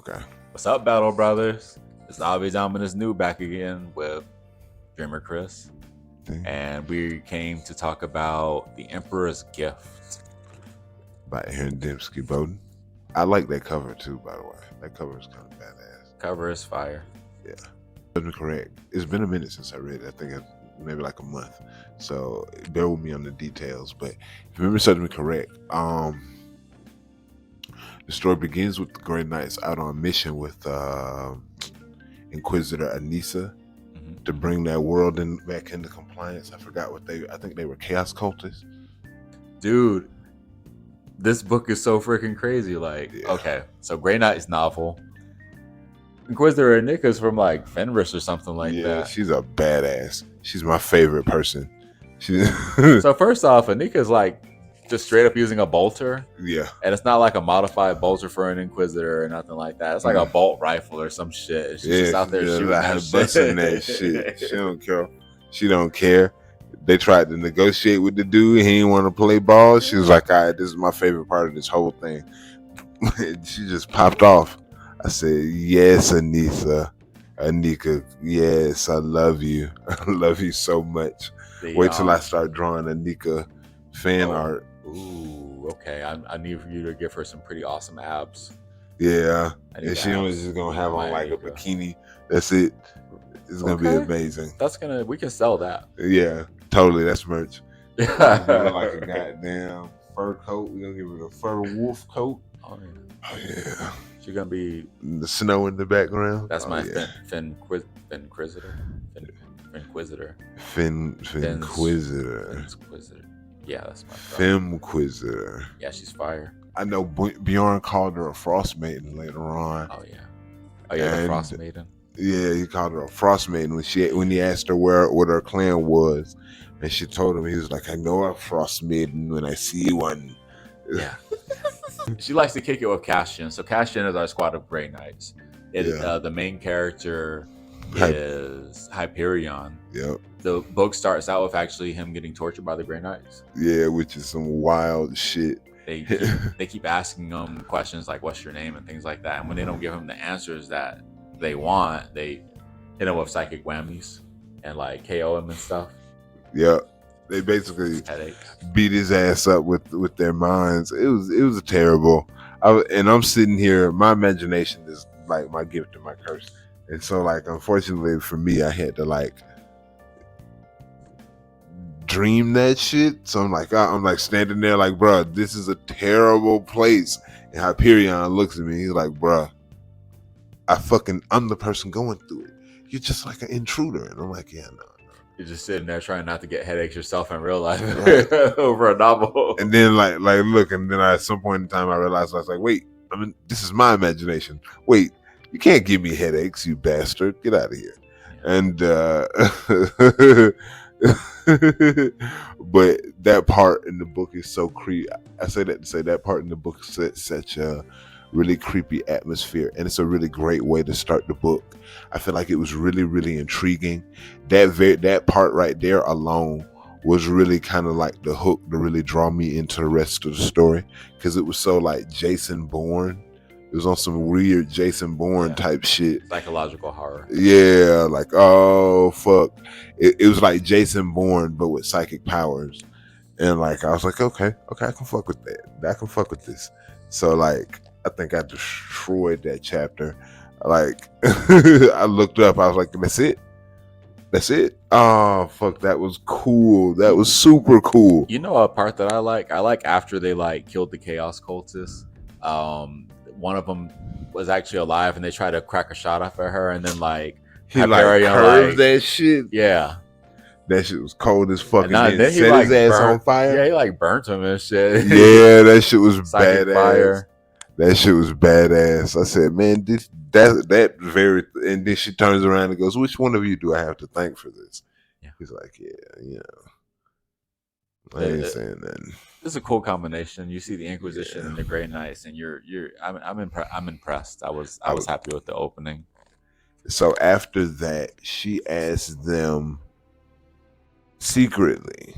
Okay. What's up, Battle Brothers? It's Avi Dominus New back again with Dreamer Chris, and we came to talk about The Emperor's Gift by Aaron Dembski Bowden. I like that cover too, by the way. That cover is kind of badass. Cover is fire. Yeah. Correct. It's been a minute since I read it. I think maybe like a month. So bear with me on the details. But if you remember something correct, the story begins with the Grey Knights out on a mission with Inquisitor Anissa to bring that world back into compliance. I forgot I think they were Chaos Cultists. Dude, this book is so freaking crazy. Okay, so Grey Knight's novel. Inquisitor Anika's from like Fenris or something like that. Yeah, she's a badass. She's my favorite person. So first off, Anika's like just straight up using a bolter. Yeah. And it's not like a modified bolter for an Inquisitor or nothing like that. It's like a bolt rifle or some shit. She's just out there shooting that shit. She don't care. She don't care. They tried to negotiate with the dude. He didn't want to play ball. She was like, all right, this is my favorite part of this whole thing. She just popped off. I said, yes, Anika, yes, I love you. I love you so much. Wait till I start drawing Anika fan art. Ooh, okay. I need for you to give her some pretty awesome abs. Yeah, and she was just gonna have on like a bikini. That's it. It's gonna be amazing. We can sell that. Yeah, totally. That's merch. Yeah, like a goddamn fur coat. We're gonna give her a fur wolf coat. Oh yeah. Oh yeah. She's gonna be the snow in the background. That's my Finquisitor. Finquisitor. Yeah, that's my Femquisitor. Yeah, she's fire. I know Bjorn called her a Frost Maiden later on. Oh yeah, the Frost Maiden. Yeah, he called her a Frost Maiden when he asked her what her clan was, and she told him, he was like, I know a Frost Maiden when I see one. Yeah. She likes to kick it with Castian. So Castian is our squad of Grey Knights. The main character is Hyperion. Yep. The book starts out with actually him getting tortured by the Grey Knights. Yeah, which is some wild shit. They keep asking him questions like, what's your name and things like that. And when they don't give him the answers that they want, they hit him with psychic whammies and like KO him and stuff. Yeah. They basically beat his ass up with their minds. It was terrible. I'm sitting here. My imagination is like my gift and my curse, and so like unfortunately for me, I had to like dream that shit. So I'm like standing there like, bruh, this is a terrible place. And Hyperion looks at me. He's like, bruh, I'm the person going through it. You're just like an intruder. And I'm like, yeah, no. You're just sitting there trying not to get headaches yourself in real life over a novel. And then like look, and then at some point in time I realized, I was like, wait, this is my imagination. Wait, you can't give me headaches, you bastard. Get out of here. Yeah. And but that part in the book is so creepy. I say that to say that part in the book sets such a really creepy atmosphere, and it's a really great way to start the book. I feel like it was really, really intriguing. That part right there alone was really kind of like the hook to really draw me into the rest of the story, because it was so like Jason Bourne. It was on some weird Jason Bourne type shit. Psychological horror. Yeah, like, oh fuck. It was like Jason Bourne but with psychic powers. And like I was like, okay, I can fuck with that. I can fuck with this. So like I think I destroyed that chapter. Like I looked up, I was like, that's it. Oh fuck, that was cool. That was super cool. You know a part that I like after they like killed the Chaos Cultists. One of them was actually alive, and they tried to crack a shot off at her, and then like he curved that shit. Yeah, that shit was cold as fuck. And then he set his ass on fire. Yeah, he like burnt him and shit. Yeah, that shit was badass. Fire. That shit was badass. I said, man, that very. And then she turns around and goes, "Which one of you do I have to thank for this?" Yeah. He's like, "Yeah, I ain't saying nothing." This is a cool combination. You see the Inquisition and the Grey Knights, and I'm impressed. I was happy with the opening. So after that, she asked them secretly,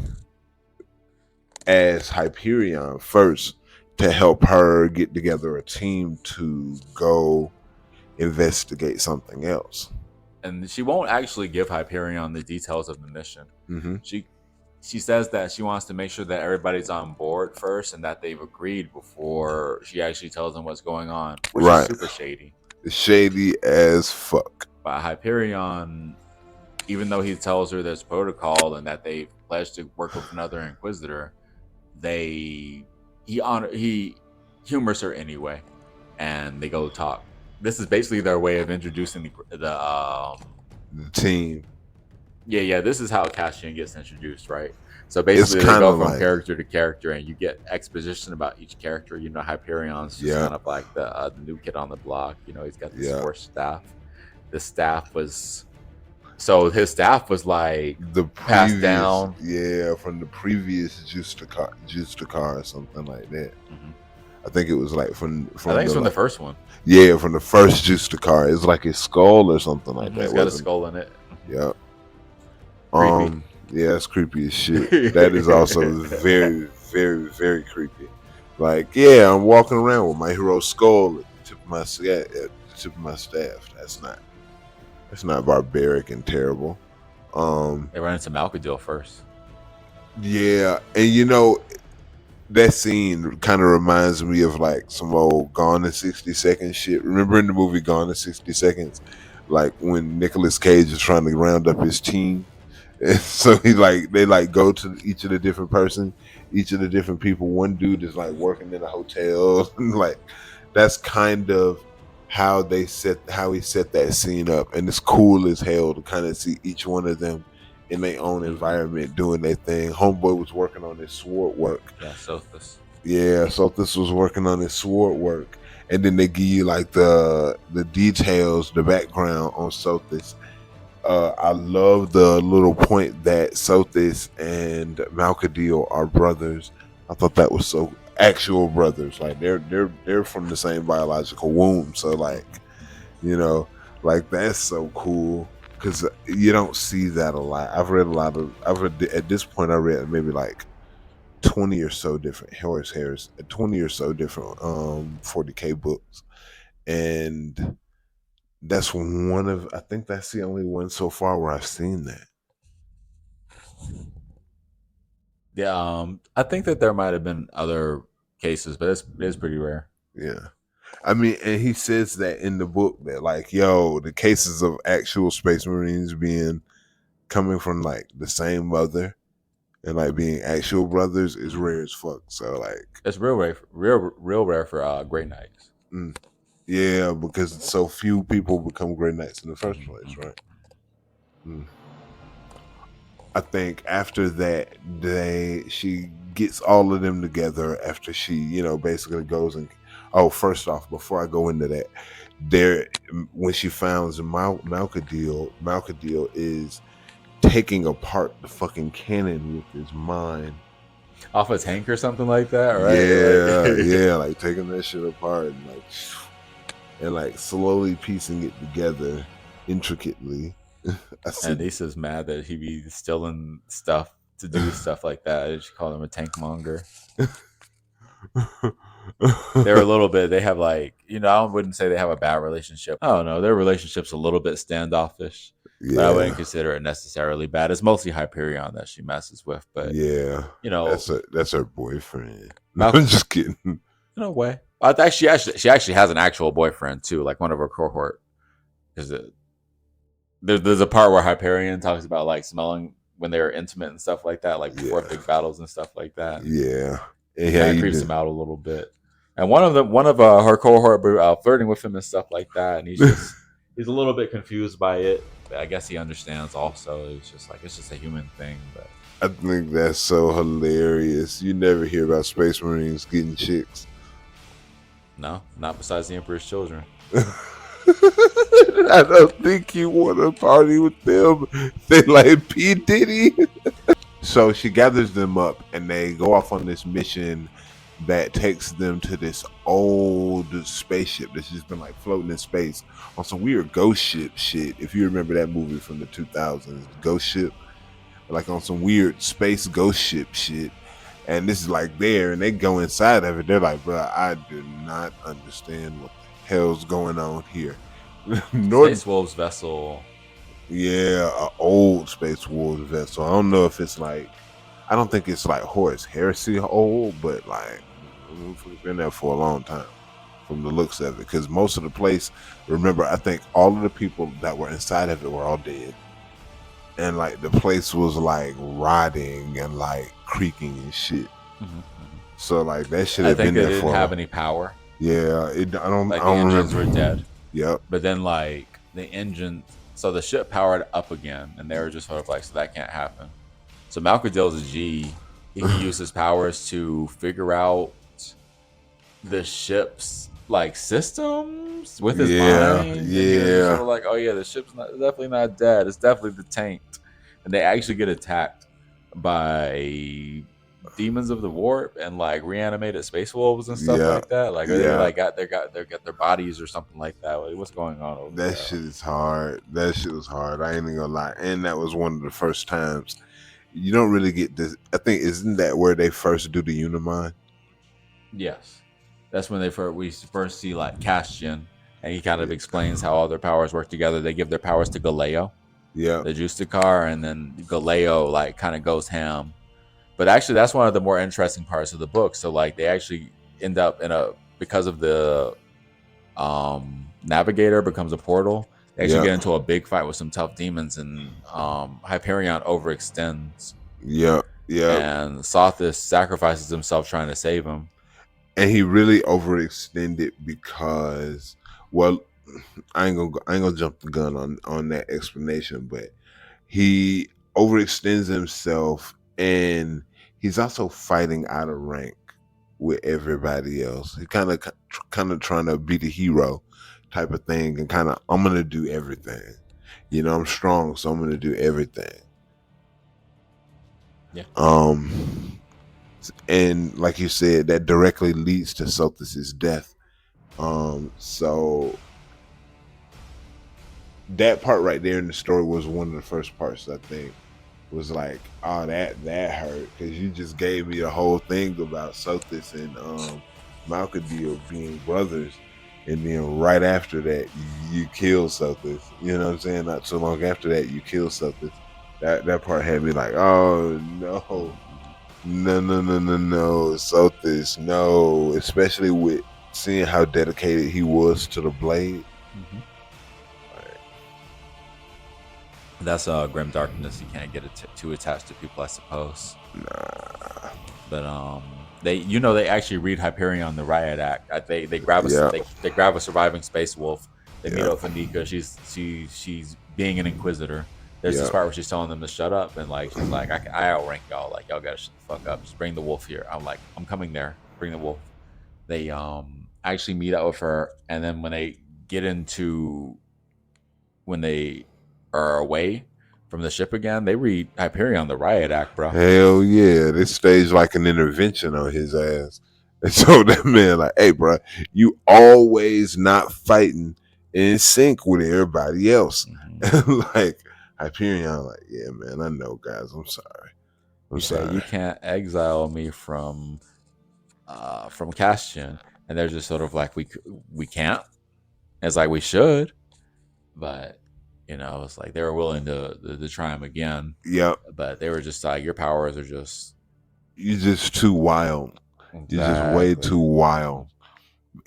as Hyperion first, to help her get together a team to go investigate something else. And she won't actually give Hyperion the details of the mission. Mm-hmm. She says that she wants to make sure that everybody's on board first and that they've agreed before she actually tells them what's going on, which is Right. super shady. Shady as fuck. But Hyperion, even though he tells her there's protocol and that they pledged to work with another Inquisitor, he humors her anyway, and they go talk. This is basically their way of introducing the team. Yeah. This is how Cassian gets introduced, right? So basically, they go from character to character, and you get exposition about each character. You know, Hyperion's just kind of like the new kid on the block. You know, he's got this force staff. The staff was his staff was like the passed down. Yeah, from the previous Justakar or something like that. Mm-hmm. I think it was like from I think it's from the first one. Yeah, from the first Justakar. It's like his skull or something like that. It's got a skull in it. Yeah. Creepy. Yeah, it's creepy as shit. That is also very, very, very creepy. Like, yeah, I'm walking around with my hero skull at the tip of my staff. That's not barbaric and terrible. They run into Malkadil first. Yeah, and you know, that scene kind of reminds me of like some old Gone in 60 Seconds shit. Remember in the movie Gone in 60 Seconds? Like when Nicolas Cage is trying to round up his team. And so they go to each of the different people. One dude is like working in a hotel. Like that's kind of how he set that scene up, and it's cool as hell to kind of see each one of them in their own environment doing their thing. Homeboy was working on his sword work. Sothis was working on his sword work, and then they give you like the details, the background on Sothis. I love the little point that Sothis and Malkadil are brothers. I thought that was so actual brothers. Like they're from the same biological womb. So like, you know, like that's so cool because you don't see that a lot. At this point I read maybe like 20 or so different 20 or so different 40K books, and that's I think that's the only one so far where I've seen that. Yeah, I think that there might have been other cases, but it's pretty rare. Yeah. I mean, and he says that in the book that like, yo, the cases of actual Space Marines coming from like the same mother and like being actual brothers is rare as fuck. So like, it's real rare for Grey Knights. Yeah, because so few people become Grey Knights in the first place, right? I think after that, she gets all of them together after she, you know, basically goes and. Oh, first off, before I go into that, when she finds Malkadil is taking apart the fucking cannon with his mind. Off a tank or something like that, right? Yeah, like taking that shit apart and like slowly piecing it together intricately. And Lisa's mad that he be stealing stuff to do stuff like that. She called him a tank monger. They're a little bit. They have like, you know, I wouldn't say they have a bad relationship. I don't know. Their relationship's a little bit standoffish. Yeah. But I wouldn't consider it necessarily bad. It's mostly Hyperion that she messes with. But yeah, you know, that's her boyfriend. I'm just kidding. In a way, I think she actually has an actual boyfriend too, like one of her cohort. Because there's a part where Hyperion talks about like smelling when they're intimate and stuff like that, like before big battles and stuff like that. Yeah. It creeps him out a little bit. And one of her cohort flirting with him and stuff like that, and he's a little bit confused by it. But I guess he understands also. It's just a human thing. But I think that's so hilarious. You never hear about Space Marines getting chicks. No, not besides the Emperor's Children. I don't think you want to party with them. They like P. Diddy. So she gathers them up and they go off on this mission that takes them to this old spaceship that's just been like floating in space on some weird ghost ship shit. If you remember that movie from the 2000s, Ghost Ship, like on some weird space ghost ship shit. And this is like there, and they go inside of it. They're like, bro, I do not understand what the hell's going on here. Space Wolves vessel. Yeah, an old Space Wolves vessel. I don't know if it's like, I don't think it's like Horus Heresy old, but like we've been there for a long time from the looks of it. Because most of the place, remember, I think all of the people that were inside of it were all dead, and like the place was like rotting and like creaking and shit. Mm-hmm. So like that should have been there for. I think they didn't have any power. Yeah, I don't. Like I don't the engines remember. were dead. Yep. But then like the engine, so the ship powered up again, and they were just sort of like, so that can't happen. So Malkadil's a G. He can use his powers to figure out the ship's like systems with his mind. And he was just sort of like, oh yeah, the ship's definitely not dead. It's definitely the tanked. And they actually get attacked by demons of the warp and like reanimated space wolves and stuff like that. Like they like got their bodies or something like that. Like, what's going on over there? That shit is hard. That shit was hard. I ain't even gonna lie. And that was one of the first times you don't really get this. I think isn't that where they first do the Unimind? Yes, that's when we first see like Castian, and he kind of explains how all their powers work together. They give their powers to Galeo, the Justicar, and then Galeo like kind of goes ham. But actually, that's one of the more interesting parts of the book. So like they actually end up because of the Navigator becomes a portal. They actually get into a big fight with some tough demons, and Hyperion overextends. Yeah. And Sothis sacrifices himself trying to save him. And he really overextended because, well, I ain't gonna jump the gun on that explanation, but he overextends himself, and he's also fighting out of rank with everybody else. He kind of trying to be the hero type of thing, and kind of, I'm gonna do everything. You know, I'm strong, so I'm gonna do everything. Yeah. And like you said, that directly leads to Sothis' death. So that part right there in the story was one of the first parts, I think, was like, oh, that hurt, because you just gave me the whole thing about Sothis and Malkadil being brothers, and then right after that you kill Sothis. You know what I'm saying? Not so long after that you kill Sothis. That part had me like, oh no, Sothis, no, especially with seeing how dedicated he was to the blade. Mm-hmm. That's grim darkness. You can't get it too attached to people, I suppose. Nah. But they actually read Hyperion the Riot Act. They grab they grab a surviving space wolf. They meet up with Anika. She's being an inquisitor. There's this part where she's telling them to shut up, and like she's like, I outrank y'all. Like, y'all gotta shut the fuck up. Just bring the wolf here. I'm like, I'm coming there. Bring the wolf. They actually meet up with her, and then when they are away from the ship again, they read Hyperion the Riot Act, bro. Hell yeah. They staged like an intervention on his ass. And so that man like, hey, bro, you always not fighting in sync with everybody else. Mm-hmm. Like Hyperion, like, yeah, man, I know, guys. I'm sorry. I'm sorry. You can't exile me from Castian. And they're just sort of like, we can't. It's like, we should, but you know, it's like they were willing to try him again. Yep. But they were just like, your powers are just, you're just too wild. Exactly. You're just way too wild.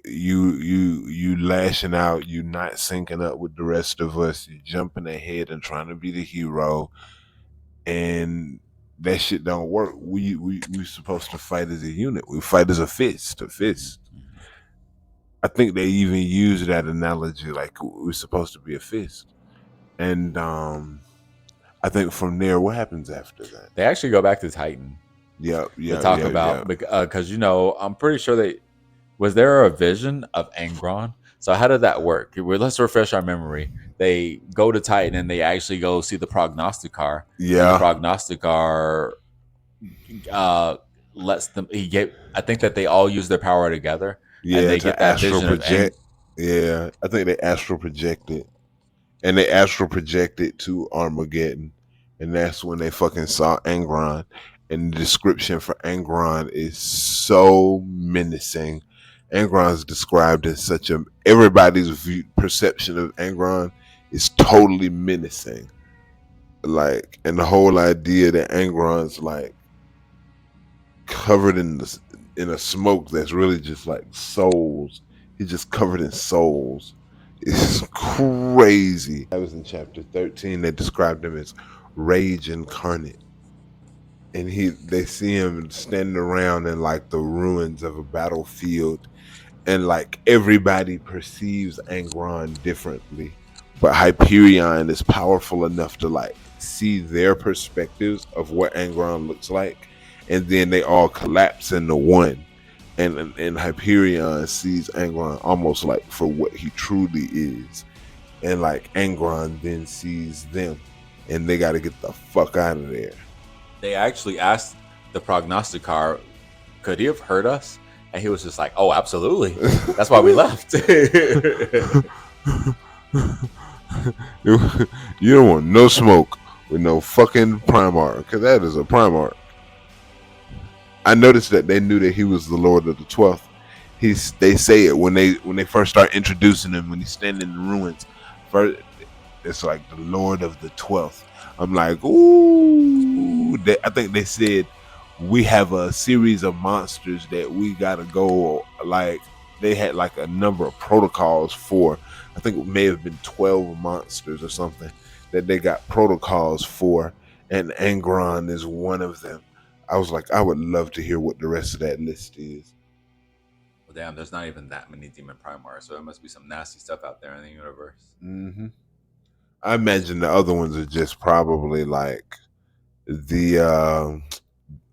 You lashing out. You not syncing up with the rest of us. You jumping ahead and trying to be the hero, and that shit don't work. We supposed to fight as a unit. We fight as a fist to fist. I think they even use that analogy, like we're supposed to be a fist. And I think from there, what happens after that? They actually go back to Titan. Yeah. To talk about, because I'm pretty sure was there a vision of Angron? So how did that work? Let's refresh our memory. They go to Titan and they actually go see the Prognosticar. Yeah. And the Prognosticar lets them. I think that they all use their power together. Yeah. And they get that astral vision project. Yeah, I think they astral projected. And they astral projected to Armageddon. And that's when they fucking saw Angron. And the description for Angron is so menacing. Angron is described as such a everybody's perception of Angron is totally menacing. Like, and the whole idea that Angron's like covered in a smoke that's really just like souls. He's just covered in souls. It's crazy. That was in chapter 13. They described him as rage incarnate. And they see him standing around in like the ruins of a battlefield, and like everybody perceives Angron differently. But Hyperion is powerful enough to like see their perspectives of what Angron looks like, and then they all collapse into one. And Hyperion sees Angron almost like for what he truly is. And like Angron then sees them, and they got to get the fuck out of there. They actually asked the prognosticar, could he have hurt us? And he was just like, oh, absolutely. That's why we left. You don't want no smoke with no fucking Primarch, because that is a Primarch. I noticed that they knew that he was the Lord of the 12th. They say it when they first start introducing him, when he's standing in the ruins. First, it's like the Lord of the 12th. I'm like, ooh. I think they said we have a series of monsters that we gotta go. Like, they had like a number of protocols for. I think it may have been 12 monsters or something that they got protocols for, and Angron is one of them. I was like, I would love to hear what the rest of that list is. Well, damn, there's not even that many Demon Primarchs, so there must be some nasty stuff out there in the universe. Mm-hmm. I imagine the other ones are just probably like the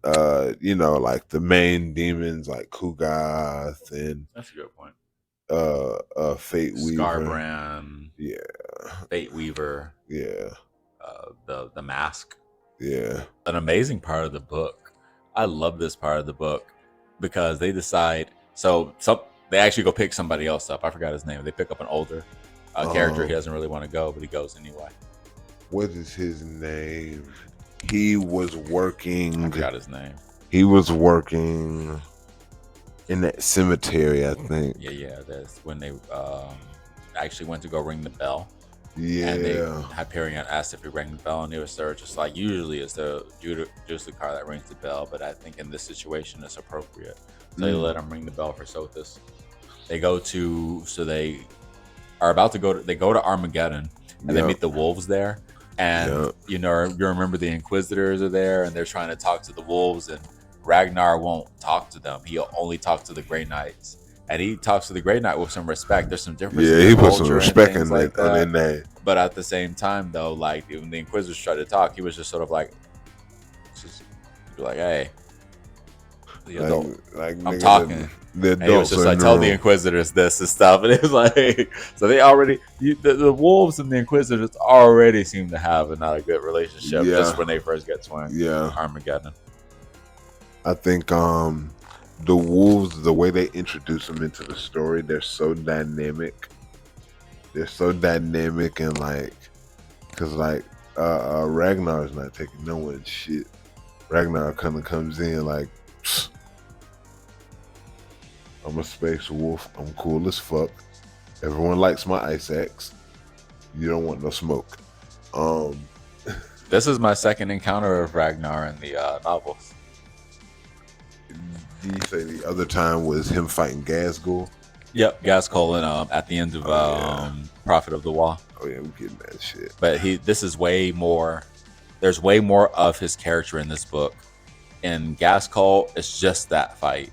like the main demons like Kugath and that's a good point. Fate Weaver, Scarbrand, yeah, Fate Weaver, yeah, the mask, yeah. An amazing part of the book. I love this part of the book because they decide. So they actually go pick somebody else up. I forgot his name. They pick up an older character. He doesn't really want to go, but he goes anyway. What is his name? He was working. I forgot his name. He was working in that cemetery, I think. Yeah. That's when they actually went to go ring the bell. Yeah. And Hyperion asked if he rang the bell, and they were just like, usually it's the car that rings the bell, but I think in this situation it's appropriate. So they let him ring the bell for Sothis. They go to Armageddon, and they meet the wolves there. And you remember the Inquisitors are there, and they're trying to talk to the wolves, and Ragnar won't talk to them. He'll only talk to the Grey Knights. And he talks to the Grey Knight with some respect. There's some differences. Yeah, he put some respect in like that. Name. But at the same time, though, like when the Inquisitors tried to talk, he was just sort of like, hey, I'm talking. And he was just like, tell the Inquisitors this and stuff. And it was like, so they already, the wolves and the Inquisitors already seem to have not a good relationship just when they first get to Armageddon. I think the wolves, the way they introduce them into the story, they're so dynamic. And like, cause like Ragnar's not taking no one's shit. Ragnar kind of comes in like, I'm a space wolf. I'm cool as fuck. Everyone likes my ice axe. You don't want no smoke. This is my second encounter of Ragnar in the novels. Did you say the other time was him fighting Ghazghkull? Yep, Ghazghkull and at the end of Prophet of the Wall. Oh yeah, I'm getting that shit. But this is way more. There's way more of his character in this book. In Ghazghkull, it's just that fight,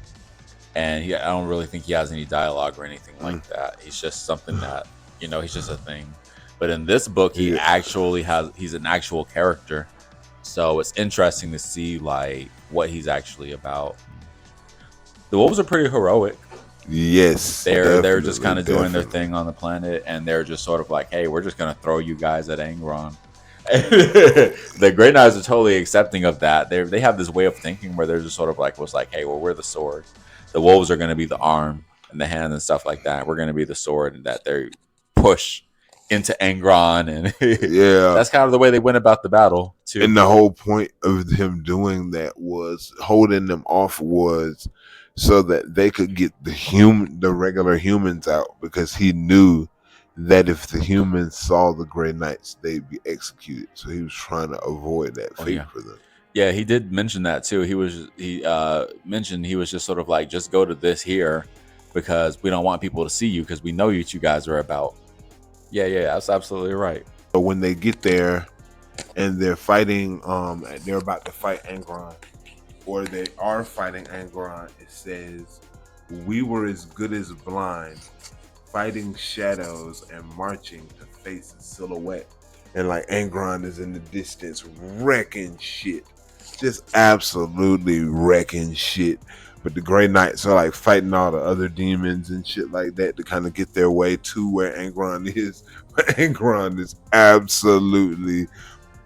and I don't really think he has any dialogue or anything like that. He's just something that he's just a thing. But in this book, he's an actual character. So it's interesting to see like what he's actually about. The wolves are pretty heroic. Yes, they're just kind of doing their thing on the planet, and they're just sort of like, hey, we're just gonna throw you guys at Angron. The Grey Knights are totally accepting of that. They have this way of thinking where they're just sort of like, hey, well, we're the sword. The wolves are gonna be the arm and the hand and stuff like that. We're gonna be the sword, and that they push into Angron, and that's kind of the way they went about the battle too. And the whole point of him doing that was holding them off was so that they could get the regular humans out, because he knew that if the humans saw the Grey Knights, they'd be executed. So he was trying to avoid that fate for them. Yeah, he did mention that too. He mentioned he was just sort of like, just go to this here because we don't want people to see you because we know you two guys are about. Yeah, that's absolutely right. So when they get there and they're fighting, they're about to fight Angron, or they are fighting Angron, it says, "We were as good as blind, fighting shadows and marching to face a silhouette." And like Angron is in the distance wrecking shit. Just absolutely wrecking shit. But the Grey Knights are like fighting all the other demons and shit like that to kind of get their way to where Angron is. But Angron is absolutely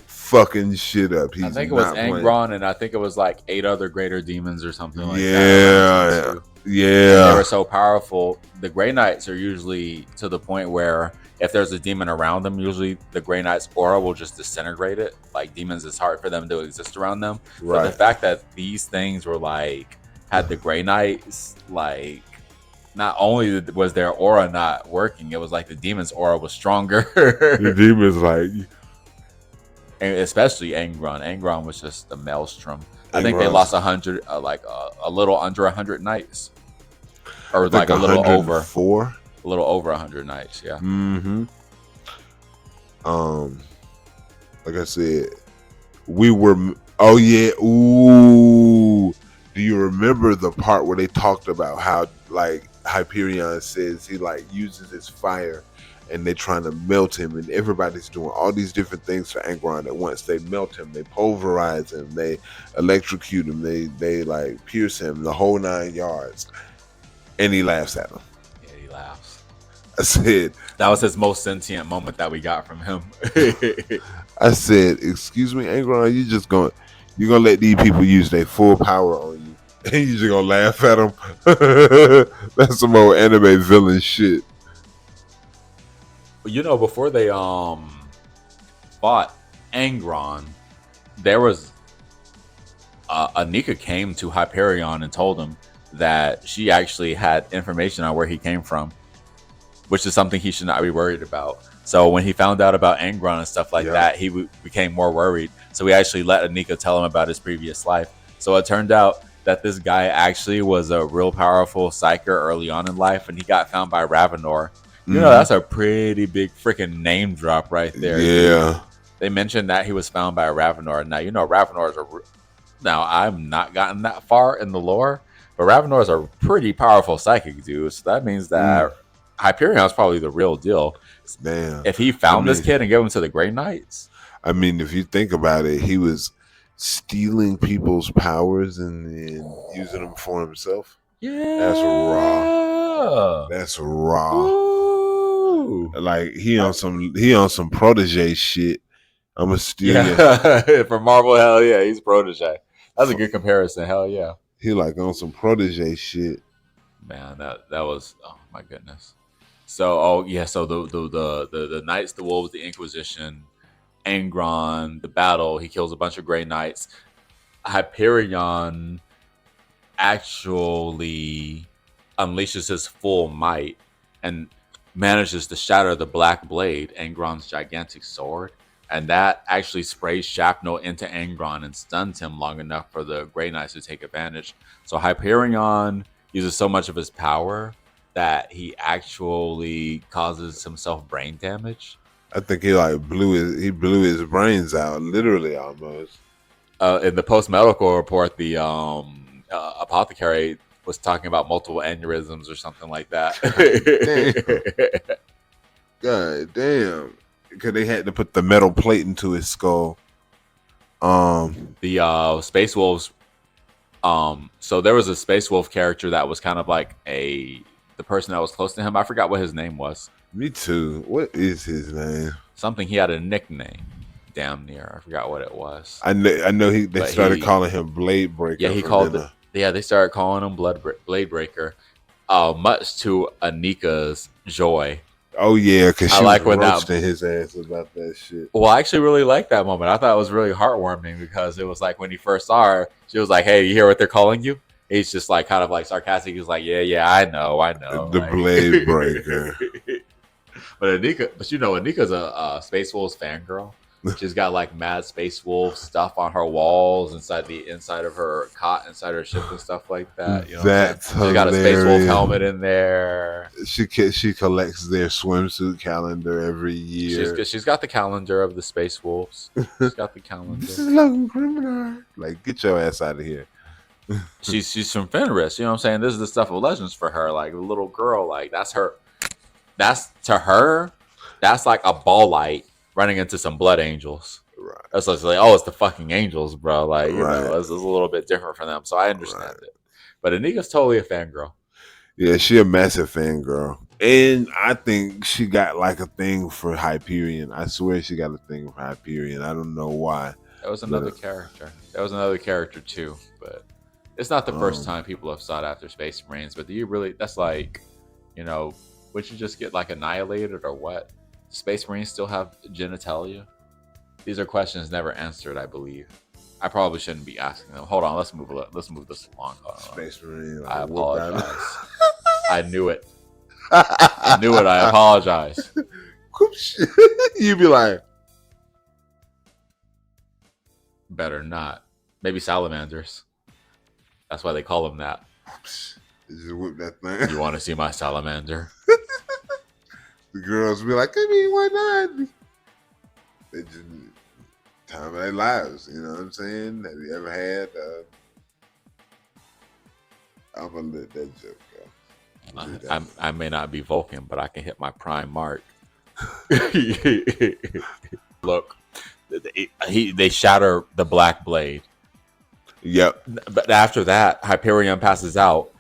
fucking shit up. I think it was Angron, and I think it was like 8 other greater demons or something like that. Yeah. And they were so powerful. The Grey Knights are usually to the point where if there's a demon around them, usually the Grey Knight's aura will just disintegrate it. Like demons, it's hard for them to exist around them. Right. But the fact that these things were like, had the Grey Knights, like, not only was their aura not working, it was like the demon's aura was stronger. The demon's like, and especially Angron. Angron was just a maelstrom. I think they lost 100, a little under 100 knights, or like a little over 4, a little over 100 knights. Yeah. Like I said, we were. Oh yeah. Ooh. Do you remember the part where they talked about how like Hyperion says he like uses his fire, and they're trying to melt him, and everybody's doing all these different things for Angron at once. They melt him, they pulverize him, they electrocute him, they like pierce him, the whole 9 yards. And he laughs at him. Yeah, he laughs. I said, that was his most sentient moment that we got from him. I said, excuse me, Angron, you're gonna let these people use their full power on you, and you just gonna laugh at them? That's some old anime villain shit. You know, before they fought Angron, there was Anika came to Hyperion and told him that she actually had information on where he came from, which is something he should not be worried about. So when he found out about Angron and stuff like that, he became more worried. So he actually let Anika tell him about his previous life. So it turned out that this guy actually was a real powerful psyker early on in life, and he got found by Ravenor. You know, that's a pretty big freaking name drop right there. Yeah. Dude. They mentioned that he was found by Ravenor. Now, you know, Ravenor is now, I've not gotten that far in the lore, but Ravenor is a pretty powerful psychic, dude. So that means that Hyperion is probably the real deal. Damn. If he found this kid and gave him to the Grey Knights. I mean, if you think about it, he was stealing people's powers and using them for himself. Yeah. That's raw. Ooh. Like he on some protege shit. I'm gonna steal you. For Marvel, hell yeah, he's protege. That's a good comparison. Hell yeah. He like on some protege shit. Man, that was, oh my goodness. So so the Knights, the Wolves, the Inquisition, Angron, the battle, he kills a bunch of Grey Knights. Hyperion actually unleashes his full might and manages to shatter the Black Blade, Angron's gigantic sword, and that actually sprays shrapnel into Angron and stuns him long enough for the Grey Knights to take advantage. So Hyperion uses so much of his power that he actually causes himself brain damage. I think he blew his brains out, literally almost. In the post-medical report, the apothecary was talking about multiple aneurysms or something like that. God damn. Because they had to put the metal plate into his skull. The Space Wolves. So there was a Space Wolf character that was kind of like the person that was close to him. I forgot what his name was. Me too. What is his name? Something. He had a nickname. Damn near. I forgot what it was. I know they started calling him Blade Breaker. Yeah, they started calling him Blade Breaker. Much to Anika's joy. Oh yeah, because she was roasting his ass about that shit. Well, I actually really liked that moment. I thought it was really heartwarming because it was like when he first saw her, she was like, "Hey, you hear what they're calling you?" He's just like kind of like sarcastic. He's like, yeah, I know. The Like, Blade Breaker. But Anika's a Space Wolves fangirl. She's got like mad Space Wolf stuff on her walls, inside of her cot, inside her ship and stuff like that. You know, that's she's got a Space Wolf helmet in there. She collects their swimsuit calendar every year. She's got the calendar of the Space Wolves. She's got the calendar. This is Logan Criminal. Like, get your ass out of here. she's from Fenris. You know what I'm saying? This is the stuff of legends for her. Like the little girl. Like that's her. That's to her. That's like a ball light running into some blood angels. Right. That's like, it's the fucking angels, bro. Like, you know, it's a little bit different for them. So I understand it. But Anika's totally a fangirl. Yeah, she a massive fangirl. And I think she got like a thing for Hyperion. I swear she got a thing for Hyperion. I don't know why. That was another character. That was another character too. But it's not the first time people have sought after Space Marines. But do you really, that's like, you know, would you just get like annihilated or what? Space Marines still have genitalia? These are questions never answered, I believe. I probably shouldn't be asking them. Hold on, let's move this along. Space Marine. I apologize. I knew it. I knew it. I apologize. You be like, better not. Maybe salamanders. That's why they call them that. Just whip that thing. You want to see my salamander? The girls be like, I mean, why not? They just time of their lives, you know what I'm saying? Have you ever had I'm gonna let that joke go. I may not be Vulcan, but I can hit my prime mark. Look, they shatter the Black Blade. Yep. But after that, Hyperion passes out.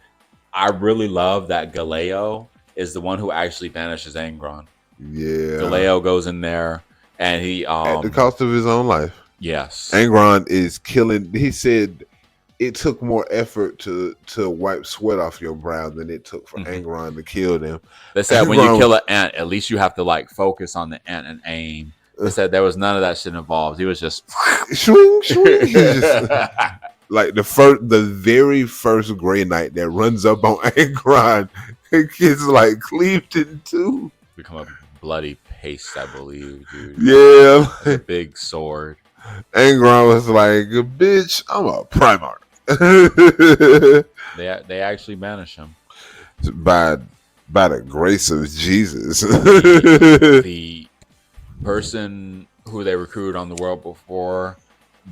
I really love that Galeo is the one who actually banishes Angron. Yeah. Galeo goes in there and he at the cost of his own life. Yes. Angron is killing. He said it took more effort to wipe sweat off your brow than it took for Angron to kill them. They said when you kill an ant, at least you have to like focus on the ant and aim. They said there was none of that shit involved. He was just swing. Like the very first Grey Knight that runs up on Angron, gets like cleaved in two. Become a bloody paste, I believe, dude. Yeah, a big sword. Angron was like, "Bitch, I'm a Primarch." They actually banish him by the grace of Jesus. The person who they recruited on the world before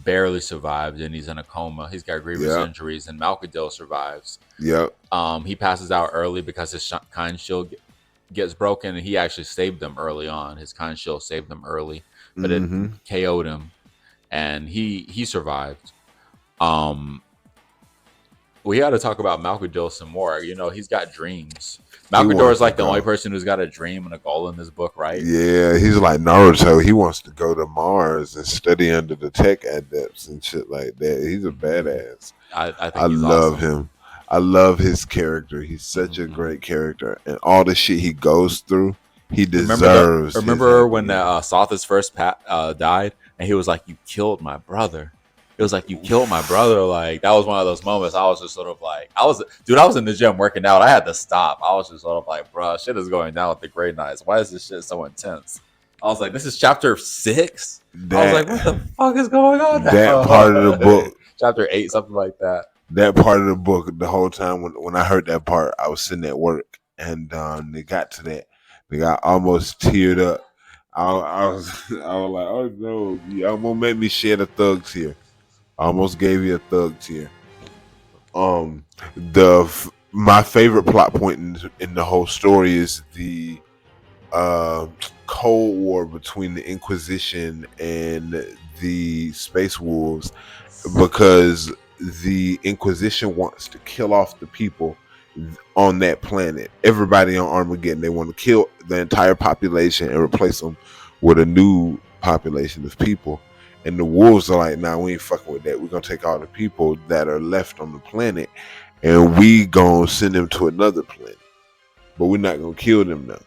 barely survived, and he's in a coma. He's got grievous injuries, and Malkadil survives. Yep. He passes out early because his kind shield gets broken, and he actually saved them early on. His kind shield saved them early, but it KO'd him, and he survived. We got to talk about Malkadil some more. You know, he's got dreams. Malkador is like the only person who's got a dream and a goal in this book, right? Yeah, he's like Naruto. He wants to go to Mars and study under the tech adepts and shit like that. He's a badass. I think I love him. I love his character. He's such a great character, and all the shit he goes through, he deserves. Remember when Sothis first died, and he was like, "You killed my brother." It was like, you killed my brother. Like, that was one of those moments. I was just sort of like, I was in the gym working out. I had to stop. I was just sort of like, bro, shit is going down with the Grey Knights. Why is this shit so intense? I was like, this is chapter 6. I was like, what the fuck is going on now? That part of the book, chapter 8, something like that. That part of the book, the whole time when I heard that part, I was sitting at work, and they got to that. They got almost teared up. I was like, oh no, you almost made me shed a thug tear. I almost gave you a thug tear. My favorite plot point in the whole story is the Cold War between the Inquisition and the Space Wolves, because the Inquisition wants to kill off the people on that planet. Everybody on Armageddon, they want to kill the entire population and replace them with a new population of people. And the wolves are like, nah, we ain't fucking with that. We're going to take all the people that are left on the planet and we going to send them to another planet. But we're not going to kill them now.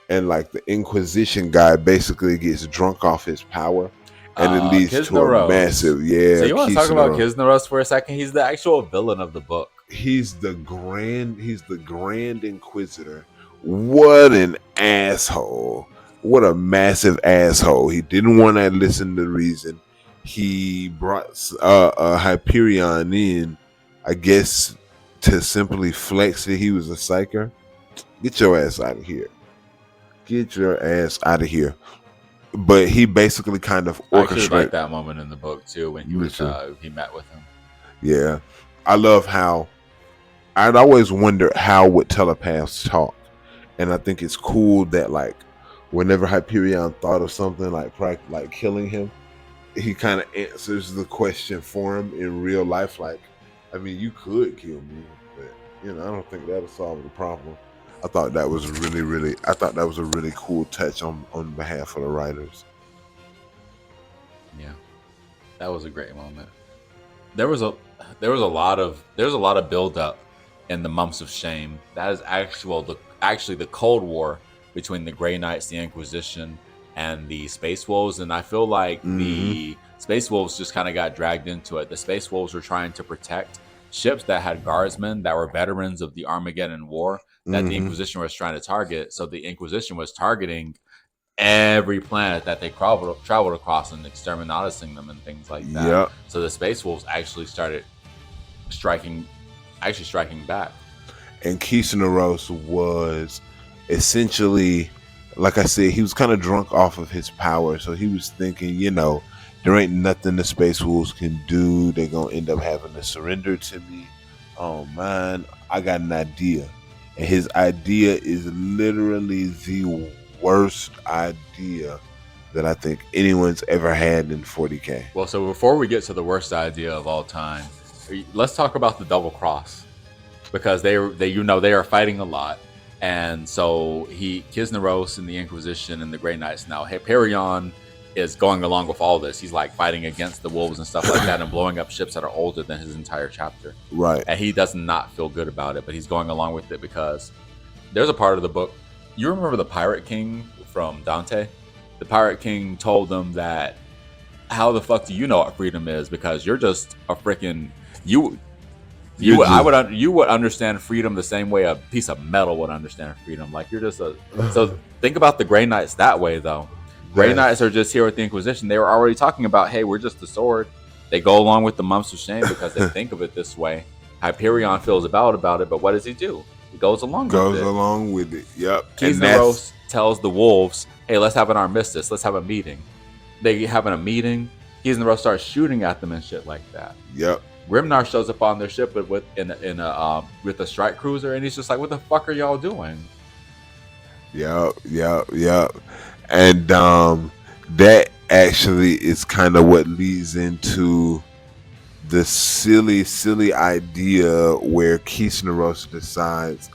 And like the Inquisition guy basically gets drunk off his power. And it leads to a massive, So you want to talk about Kisnaros for a second? He's the actual villain of the book. He's the Grand Inquisitor. What an asshole. What a massive asshole. He didn't want to listen to reason. He brought Hyperion in, I guess, to simply flex that he was a psyker. Get your ass out of here. Get your ass out of here. But he basically kind of orchestrated. I actually like that moment in the book too when he was he met with him. Yeah. I love how I'd always wondered how would telepaths talk. And I think it's cool that like whenever Hyperion thought of something like killing him, he kind of answers the question for him in real life. Like, I mean, you could kill me, but I don't think that'll solve the problem. I thought that was a really cool touch on behalf of the writers. Yeah, that was a great moment. There was a lot of build up in the Months of Shame. That is actually the Cold War between the Grey Knights, the Inquisition, and the Space Wolves. And I feel like the Space Wolves just kind of got dragged into it. The Space Wolves were trying to protect ships that had guardsmen that were veterans of the Armageddon War that the Inquisition was trying to target. So the Inquisition was targeting every planet that they traveled across and exterminating them and things like that. Yep. So the Space Wolves actually started striking back. And Kishineros was essentially, like I said, he was kind of drunk off of his power. So he was thinking, there ain't nothing the Space Wolves can do. They're going to end up having to surrender to me. Oh, man, I got an idea. And his idea is literally the worst idea that I think anyone's ever had in 40K. Well, so before we get to the worst idea of all time, let's talk about the double cross, because they are fighting a lot, and so Kisneros and the Inquisition and the Grey Knights. Now Hyperion is going along with all this. He's like fighting against the wolves and stuff like that, and blowing up ships that are older than his entire chapter. Right. And he does not feel good about it, but he's going along with it because there's a part of the book. You remember the Pirate King from Dante? The Pirate King told them that, how the fuck do you know what freedom is? Because you're just a freaking you would understand freedom the same way a piece of metal would understand freedom. Like you're just so think about the Grey Knights that way though. Grey Knights are just here with the Inquisition. They were already talking about, hey, we're just the sword. They go along with the Months of Shame because they think of it this way. Hyperion feels about it, but what does he do? He goes along with it. Yep. Kisneros tells the wolves, hey, let's have an armistice. Let's have a meeting. They having a meeting. Kisneros starts shooting at them and shit like that. Yep. Grimnar shows up on their ship with a strike cruiser, and he's just like, what the fuck are y'all doing? Yep. And that actually is kind of what leads into the silly idea where Kisneros decides,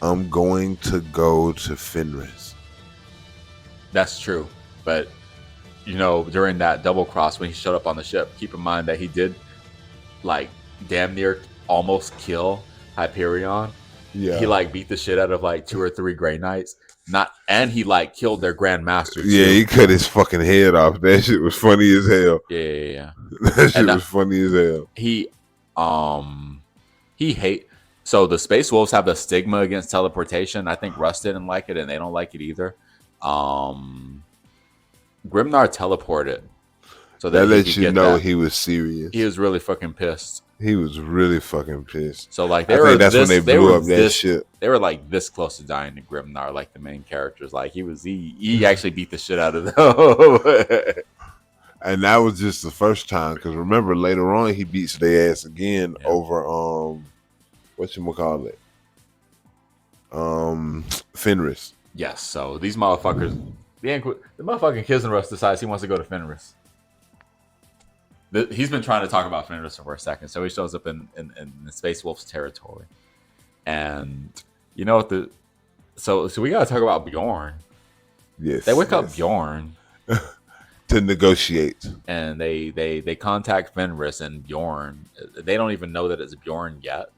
I'm going to go to Fenris. That's true. But, during that double cross when he showed up on the ship, keep in mind that he did, like, damn near almost kill Hyperion. Yeah. He, beat the shit out of, 2 or 3 Grey Knights. And he killed their Grand Master too. Yeah, he cut his fucking head off. That shit was funny as hell. Yeah. That shit was funny as hell. So the Space Wolves have the stigma against teleportation. I think Russ didn't like it, and they don't like it either. Grimnar teleported, so that lets you know he was serious. He was really fucking pissed. He was really fucking pissed. So when they blew up that shit. They were this close to dying to Grimnar, the main characters. He actually beat the shit out of them. And that was just the first time, because remember later on he beats their ass again over whatchamacallit? Fenris. Yes. So these motherfuckers, the motherfucking Kisneros decides he wants to go to Fenris. He's been trying to talk about Fenris for a second, so he shows up in the Space Wolves territory, and you know what so we gotta talk about Bjorn. Yes, they wake up Bjorn to negotiate, and they contact Fenris and Bjorn. They don't even know that it's Bjorn yet.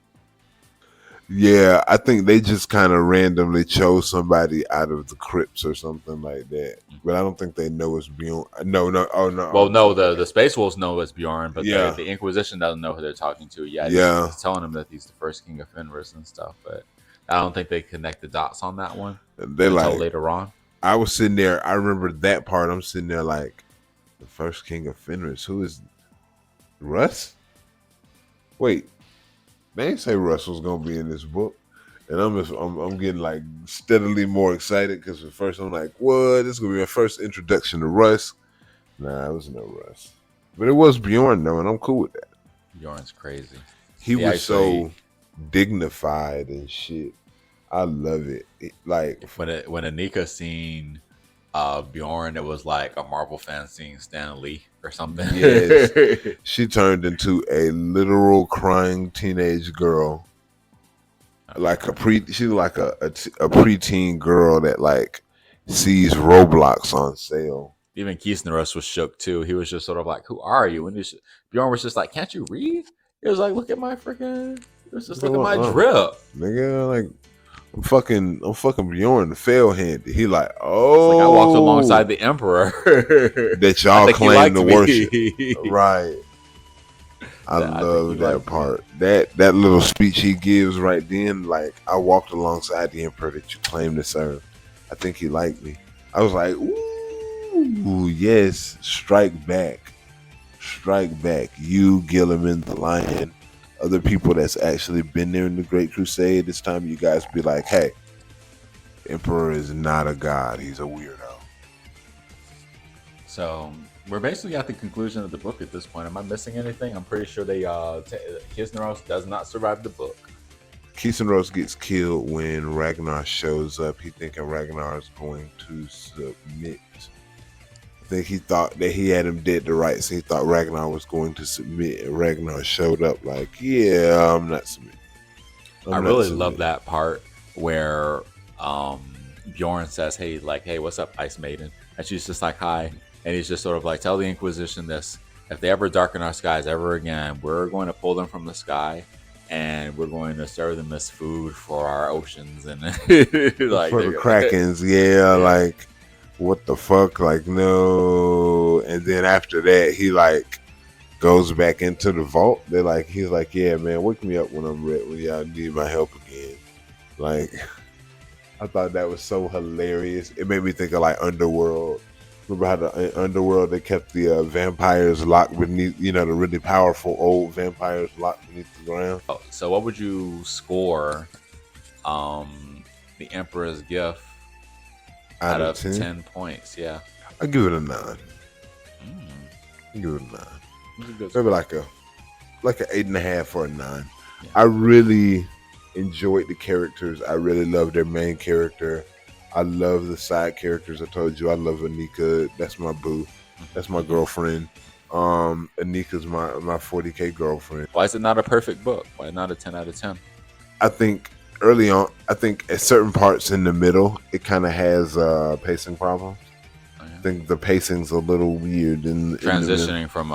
Yeah, I think they just kind of randomly chose somebody out of the crypts or something like that. But I don't think they know it's Bjorn. No, no, oh no, Well, I'm no, tripping. the Space Wolves know it's Bjorn, but Yeah, the Inquisition doesn't know who they're talking to. Yeah, yeah. he's telling them that he's the first king of Fenris and stuff, but I don't think they connect the dots on that one They until like, later on. I was sitting there. I remember that part. I'm sitting there like, the first king of Fenris. Who is Russ? Wait, they didn't say Russ was gonna be in this book. And I'm getting like steadily more excited because at first I'm like, what? This is gonna be my first introduction to Russ. Nah, it was no Russ, but it was Bjorn though, and I'm cool with that. Bjorn's crazy. He was so dignified and shit. I love it. Like when Anika seen Bjorn, it was like a Marvel fan seeing Stan Lee or something. Yes, she turned into a literal crying teenage girl. Like she's like a preteen girl that like sees Roblox on sale. Even Russ was shook too. He was just sort of like, "Who are you?" And Bjorn was just like, "Can't you read?" He was like, "Look at my freaking." It was just look at my drip, nigga. Like I'm fucking Bjorn the fail handed. He like, oh, it's like I walked alongside the Emperor that y'all claim to worship, right? I love that part. That little speech he gives right then, like I walked alongside the Emperor that you claim to serve. I think he liked me. I was like, ooh, yes, strike back. You, Gilliman, the Lion, other people that's actually been there in the Great Crusade. This time, you guys be like, hey, Emperor is not a god. He's a weirdo. So we're basically at the conclusion of the book at this point. Am I missing anything? I'm pretty sure they Kisnaros does not survive the book. Kisnaros gets killed when Ragnar shows up. He thinking Ragnar is going to submit. I think he thought that he had him dead to rights. So he thought Ragnar was going to submit, and Ragnar showed up like, yeah, I'm not submitting. I really love that part where Bjorn says, hey, what's up, Ice Maiden? And she's just like, hi. And he's just sort of like, tell the Inquisition this. If they ever darken our skies ever again, we're going to pull them from the sky and we're going to serve them as food for our oceans and like for the Krakens. Yeah, like what the fuck? Like no. And then after that, he like goes back into the vault. He's like, yeah, man, wake me up when I'm ready. When y'all need my help again. Like, I thought that was so hilarious. It made me think of like Underworld. Remember how the Underworld, they kept the vampires locked beneath, the really powerful old vampires locked beneath the ground. So what would you score the Emperor's Gift out of 10 points? Yeah. I'll give it a 9. I'll give it a 9. Maybe like an 8.5 or a 9. Yeah. I really enjoyed the characters. I really loved their main character. I love the side characters. I told you I love Anika. That's my boo. That's my girlfriend. Anika's my 40K girlfriend. Why is it not a perfect book? Why not a 10 out of 10? I think early on, at certain parts in the middle, it kind of has pacing problems. Oh, yeah. I think the pacing's a little weird. Transitioning from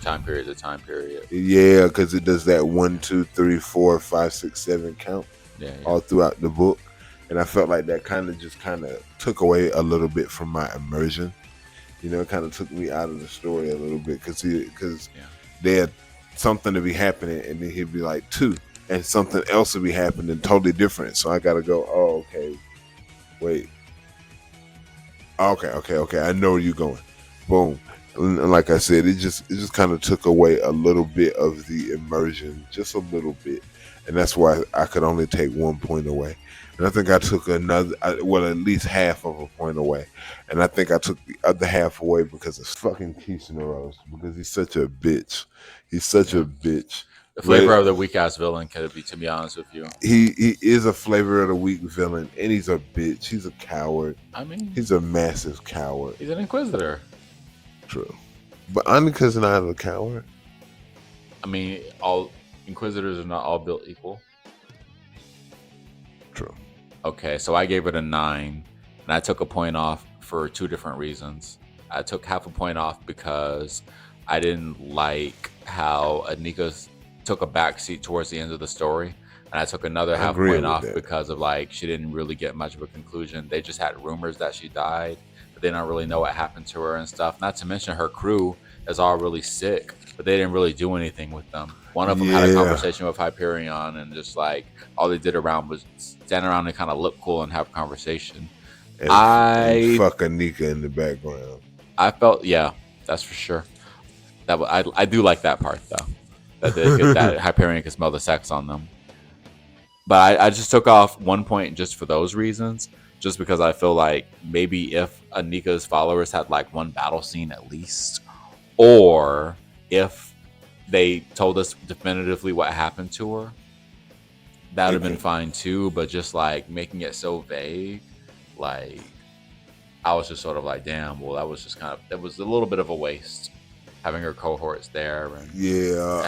time period to time period. Yeah, because it does that 1, 2, 3, 4, 5, 6, 7 count all throughout the book. And I felt like that kind of took away a little bit from my immersion. It kind of took me out of the story a little bit because they had something to be happening, and then he'd be like 2, and something else would be happening totally different. So I got to go, oh, okay, wait. Okay. I know where you're going. Boom. And like I said, it just kind of took away a little bit of the immersion, just a little bit. And that's why I could only take 1 point away. And I think I took at least half of a point away. And I think I took the other half away because of fucking Kisnaros, because he's such a bitch. He's such a bitch. The flavor of the weak ass villain, to be honest with you. He is a flavor of the weak villain, and he's a bitch. He's a coward. I mean, he's a massive coward. He's an Inquisitor. True. But Annika's not a coward. I mean, all Inquisitors are not all built equal. True. Okay, so I gave it a 9, and I took a point off for 2 different reasons. I took half a point off because I didn't like how Anika took a backseat towards the end of the story. And I took another half point off because of like she didn't really get much of a conclusion. They just had rumors that she died, but they don't really know what happened to her and stuff. Not to mention her crew is all really sick, but they didn't really do anything with them. One of them had a conversation with Hyperion, and just like all they did around was stand around and kind of look cool and have a conversation. And fuck Anika in the background. I felt, yeah, that's for sure. That I do like that part though, that Hyperion can smell the sex on them. But I just took off 1 point just for those reasons, just because I feel like maybe if Anika's followers had like one battle scene at least, or if they told us definitively what happened to her, that would have been fine too. But just like making it so vague, like I was just sort of like, damn, well, that was a little bit of a waste. Having her cohorts there, and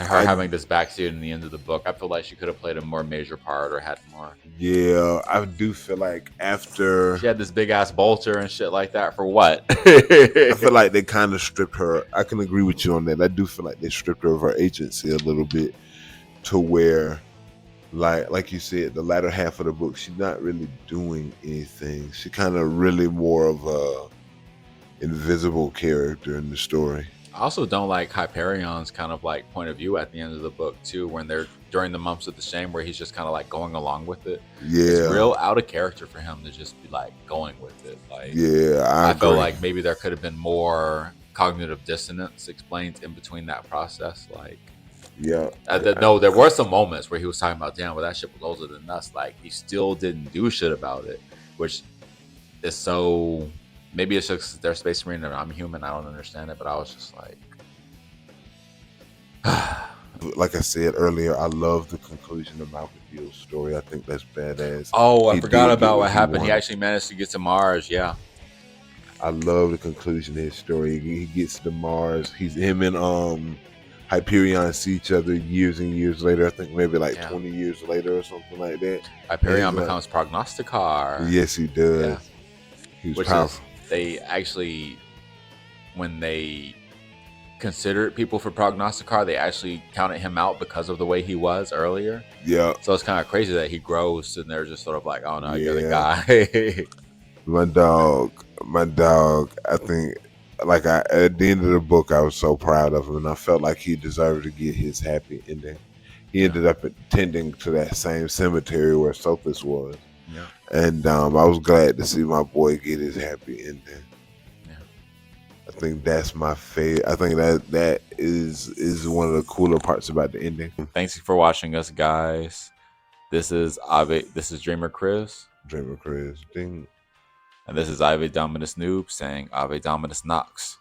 her having this backseat in the end of the book, I feel like she could have played a more major part or had more. Yeah, I do feel like after she had this big ass bolter and shit like that for what? I feel like they kind of stripped her. I can agree with you on that. I do feel like they stripped her of her agency a little bit, to where, like you said, the latter half of the book, she's not really doing anything. She kind of really more of a invisible character in the story. I also don't like Hyperion's kind of like point of view at the end of the book too, when they're during the Mumps of the Shame, where he's just kind of like going along with it. Yeah, it's real out of character for him to just be like going with it. Like, I feel like maybe there could have been more cognitive dissonance explained in between that process. Like, no, there were some moments where he was talking about, damn, well, that shit was older than us. Like, he still didn't do shit about it, which is so. Maybe it's just their Space Marine and I'm human. I don't understand it, but I was just like, like I said earlier, I love the conclusion of Malcolm Field's story. I think that's badass. Oh, I forgot about what happened. He actually managed to get to Mars. Yeah, I love the conclusion of his story. He gets to Mars. Him and Hyperion see each other years and years later. I think maybe like 20 years later or something like that. Hyperion becomes Prognosticar. Yes, he does. Yeah. He's powerful. They actually, when they considered people for Prognosticar, they actually counted him out because of the way he was earlier. Yeah. So it's kind of crazy that he grows and they're just sort of like, oh no, you're the guy. My dog, I think, like at the end of the book, I was so proud of him, and I felt like he deserved to get his happy ending. He ended up attending to that same cemetery where Sophus was. Yeah. And I was glad to see my boy get his happy ending. Yeah. I think that's my favorite. I think that is one of the cooler parts about the ending. Thanks for watching us, guys. This is Ave. This is Dreamer Chris. Ding. And this is Ave Dominus Noob saying Ave Dominus Nox.